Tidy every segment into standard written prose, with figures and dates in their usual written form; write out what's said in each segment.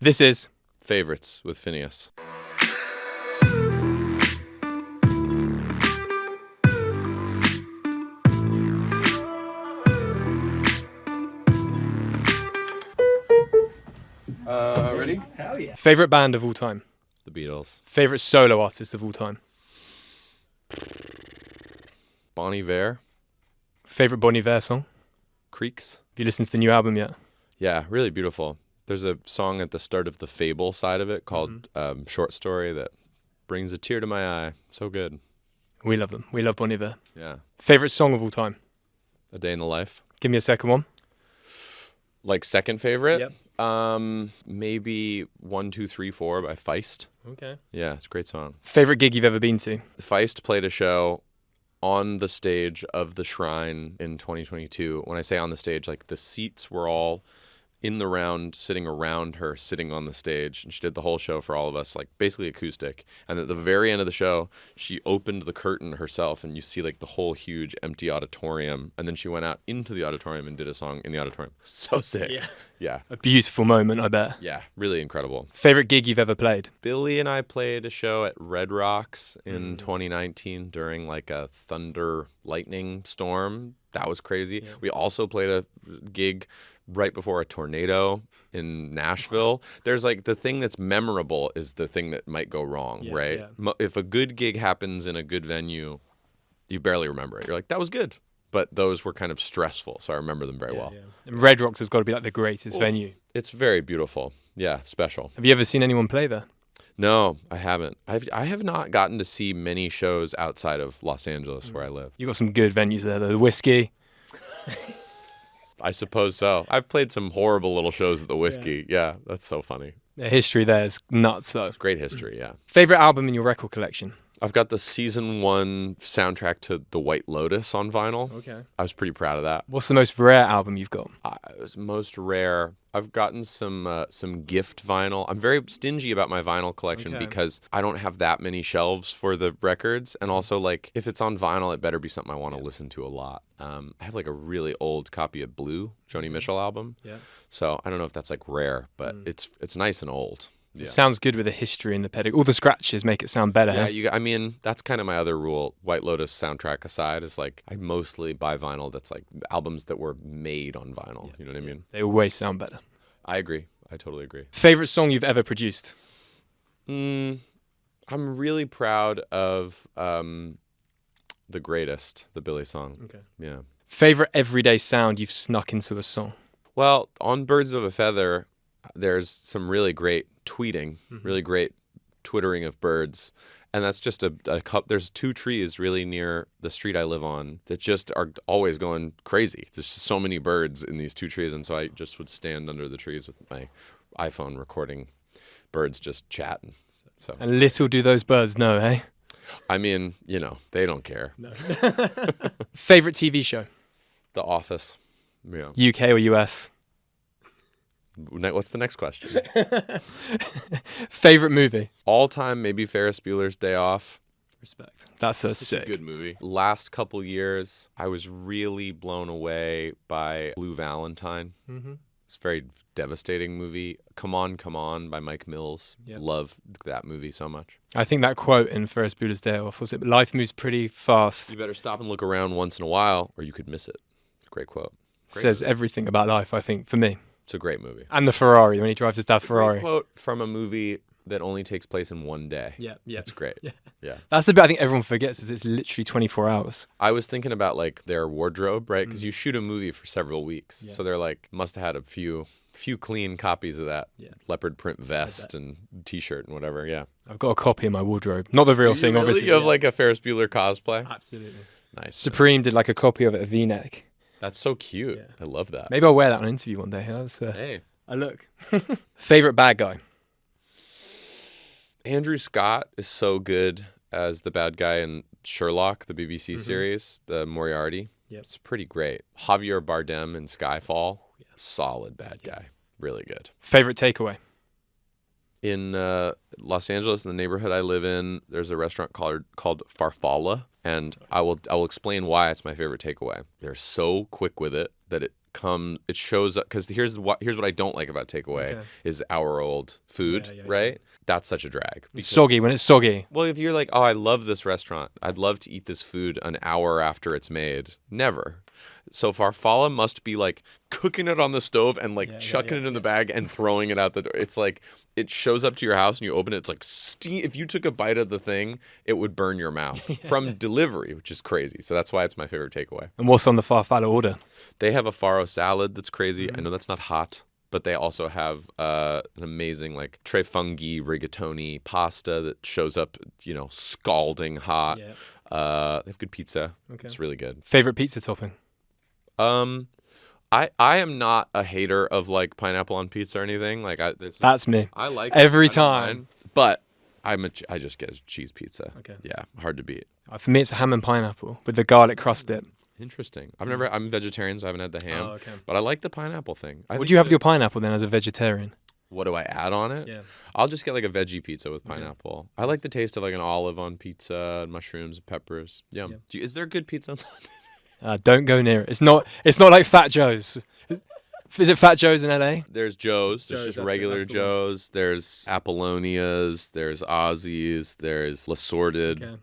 This is Favorites with Finneas. Ready? Hell yeah. favorite band of all time. The Beatles. Favorite solo artist of all time. Bon Iver. Favorite Bon Iver song. Creeks. Have you listened to the new album yet? Yeah, really beautiful. There's a song at the start of the Fable side of it called Short Story that brings a tear to my eye. So good. We love them. We love Bon Iver. Yeah. Favorite song of all time. A Day in the Life. Give me a second one. Like second favorite? Yep. Maybe 1, 2, 3, 4 by Feist. Okay. Yeah, it's a great song. Favorite gig you've ever been to. Feist played a show on the stage of the Shrine in 2022. When I say on the stage, like the seats were all in the round, sitting around her, sitting on the stage, and she did the whole show for all of us, like basically acoustic. And at the very end of the show, she opened the curtain herself, and you see like the whole huge empty auditorium. And then she went out into the auditorium and did a song in the auditorium. So sick. Yeah. A beautiful moment, I bet. Yeah, really incredible. Favorite gig you've ever played. Billy and I played a show at Red Rocks in 2019 during like a thunder lightning storm. That was crazy. Yeah. We also played a gig right before a tornado in Nashville. There's like the thing that's memorable is the thing that might go wrong, right? Yeah. If a good gig happens in a good venue, you barely remember it. You're like, that was good. But those were kind of stressful, so I remember them very well. Yeah. And Red Rocks has got to be like the greatest venue. It's very beautiful. Yeah, special. Have you ever seen anyone play there? No, I haven't. I have not gotten to see many shows outside of Los Angeles where I live. You got some good venues there, though. The Whiskey. I suppose so. I've played some horrible little shows at the Whiskey. Yeah, that's so funny. The history there is nuts, though. It's great history, yeah. Favorite album in your record collection? I've got the season 1 soundtrack to The White Lotus on vinyl. Okay. I was pretty proud of that. What's the most rare album you've got? It was most rare. I've gotten some gift vinyl. I'm very stingy about my vinyl collection because I don't have that many shelves for the records. And also, like, if it's on vinyl, it better be something I want to listen to a lot. I have, like, a really old copy of Blue, Joni Mitchell album. Yeah. So I don't know if that's, like, rare, but it's nice and old. Yeah. It sounds good with the history and the pedigree. All the scratches make it sound better. Yeah, I mean, that's kind of my other rule. White Lotus soundtrack aside, is like I mostly buy vinyl that's like albums that were made on vinyl. You know what I mean? They always sound better. I agree. I totally agree. Favorite song you've ever produced? I'm really proud of The Greatest, the Billy song. Okay. Yeah. Favorite everyday sound you've snuck into a song? Well, on Birds of a Feather, there's some really great tweeting, really great twittering of birds. And that's just a cup. There's 2 trees really near the street I live on that just are always going crazy. There's just so many birds in these 2 trees. And so I just would stand under the trees with my iPhone recording birds just chatting. So. And little do those birds know, hey? I mean, you know, they don't care. No. Favorite TV show? The Office. Yeah. UK or US? What's the next question? Favorite movie? All time, maybe Ferris Bueller's Day Off. Respect. That's so sick. A good movie. Last couple years, I was really blown away by Blue Valentine. It's a very devastating movie. Come On by Mike Mills. Yep. Love that movie so much. I think that quote in Ferris Bueller's Day Off was it, life moves pretty fast. You better stop and look around once in a while or you could miss it. Great quote. Says everything about life, I think, for me. It's a great movie. And the Ferrari, when he drives his dad's Ferrari. Great quote from a movie that only takes place in one day. Yeah. That's great. Yeah. That's the bit I think everyone forgets is it's literally 24 hours. I was thinking about like their wardrobe, right? Because you shoot a movie for several weeks. Yeah. So they're like, must have had a few clean copies of that leopard print vest and t-shirt and whatever. Yeah. I've got a copy in my wardrobe. Not the real thing, really? Obviously. You have like a Ferris Bueller cosplay? Absolutely. Nice. Supreme did like a copy of it, a V-neck. That's so cute. Yeah. I love that. Maybe I'll wear that on an interview one day. Hey. I look. Favorite bad guy? Andrew Scott is so good as the bad guy in Sherlock, the BBC series, the Moriarty. Yep. It's pretty great. Javier Bardem in Skyfall, solid bad guy. Really good. Favorite takeaway? In Los Angeles, in the neighborhood I live in, there's a restaurant called Farfalla, and I will explain why it's my favorite takeaway. They're so quick with it that it it shows up, because here's what I don't like about takeaway is hour-old food, right? That's such a drag. It's soggy when it's soggy. Well, if you're like, oh, I love this restaurant, I'd love to eat this food an hour after it's made. Never. So farfalle must be like cooking it on the stove and like chucking it in the bag and throwing it out the door. It's like it shows up to your house and you open it. It's like steam. If you took a bite of the thing, it would burn your mouth from delivery, which is crazy. So that's why it's my favorite takeaway. And what's on the farfalle order? They have a farro salad that's crazy. I know that's not hot, but they also have an amazing like tre funghi rigatoni pasta that shows up, scalding hot. Yeah. They have good pizza. It's really good. Favorite pizza topping? I am not a hater of like pineapple on pizza or anything. Like that's me. I like every it. time, but I just get a cheese pizza. Okay. Yeah, hard to beat. For me, it's a ham and pineapple with the garlic crust dip. Interesting. I'm vegetarian, so I haven't had the ham. Oh, okay. But I like the pineapple thing. Would you have your pineapple then as a vegetarian? What do I add on it? Yeah. I'll just get like a veggie pizza with pineapple. I like the taste of like an olive on pizza, and mushrooms, and peppers. Yeah. Is there good pizza in London? Don't go near it. It's not like Fat Joe's. Is it Fat Joe's in LA? There's Joe's. There's just regular Joe's. There's Apollonia's. There's Ozzy's. There's L'Assorted. Okay.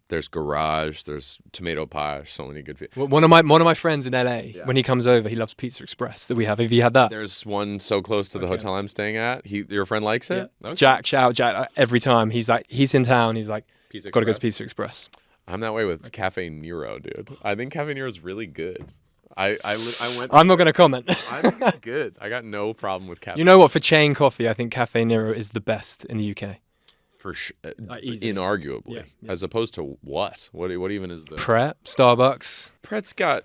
There's Garage. There's Tomato Pie. So many good pizza. One of my friends in LA, when he comes over, he loves Pizza Express that we have. Have you had that? There's one so close to the hotel I'm staying at. Your friend likes it? Yeah. Okay. Jack, shout out Jack. Every time he's in town, he's like, got to go to Pizza Express. I'm that way with Cafe Nero, dude. I think Cafe Nero is really good. I went. I'm not going to comment. I think it's good. I got no problem with Cafe. You know what? For chain coffee, I think Cafe Nero is the best in the UK. For inarguably, as opposed to what? What even is the Pret? Starbucks. Pret's got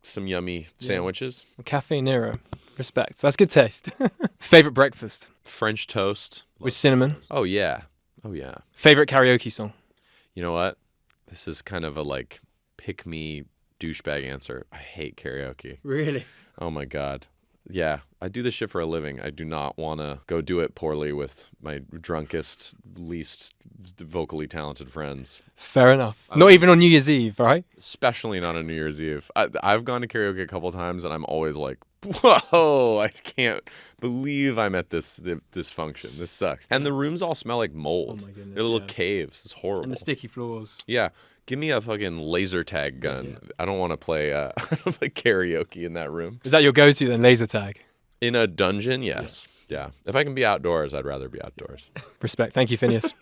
some yummy sandwiches. Cafe Nero, respect. That's good taste. Favorite breakfast? French toast with cinnamon. Oh yeah. Favorite karaoke song? You know what? This is kind of a like pick me douchebag answer. I hate karaoke. Really? Oh my god. Yeah, I do this shit for a living. I do not want to go do it poorly with my drunkest, least vocally talented friends. Fair enough. Not even on New Year's Eve, right? Especially not on New Year's Eve. I've gone to karaoke a couple times, and I'm always like, whoa, I can't believe I'm at this function. This sucks. And the rooms all smell like mold. Oh my goodness, they're little caves. It's horrible. And the sticky floors. Yeah. Give me a fucking laser tag gun. Yeah. I don't want to play I don't play karaoke in that room. Is that your go-to then, laser tag? In a dungeon, yes. Yeah. If I can be outdoors, I'd rather be outdoors. Respect. Thank you, Finneas.